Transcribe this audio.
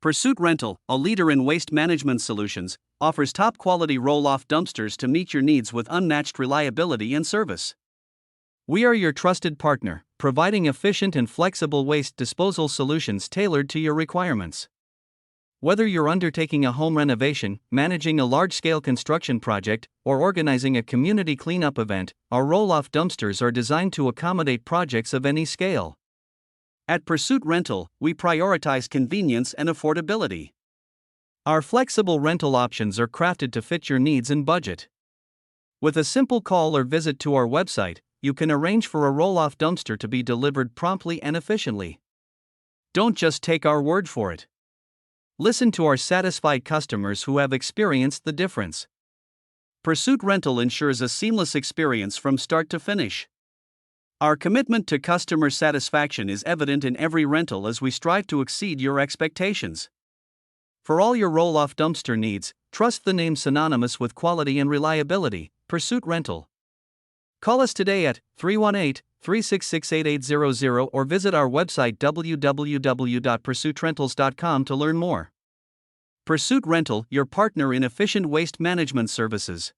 Pursuit Rental, a leader in waste management solutions, offers top quality roll off dumpsters to meet your needs with unmatched reliability and service. We are your trusted partner, providing efficient and flexible waste disposal solutions tailored to your requirements. Whether you're undertaking a home renovation, managing a large-scale construction project, or organizing a community cleanup event, our roll-off dumpsters are designed to accommodate projects of any scale. At Pursuit Rental, we prioritize convenience and affordability. Our flexible rental options are crafted to fit your needs and budget. With a simple call or visit to our website, you can arrange for a roll-off dumpster to be delivered promptly and efficiently. Don't just take our word for it. Listen to our satisfied customers who have experienced the difference. Pursuit Rental ensures a seamless experience from start to finish. Our commitment to customer satisfaction is evident in every rental as we strive to exceed your expectations. For all your roll-off dumpster needs, trust the name synonymous with quality and reliability, Pursuit Rental. Call us today at 318-366-8800 or visit our website www.pursuitrentals.com to learn more. Pursuit Rental, your partner in efficient waste management services.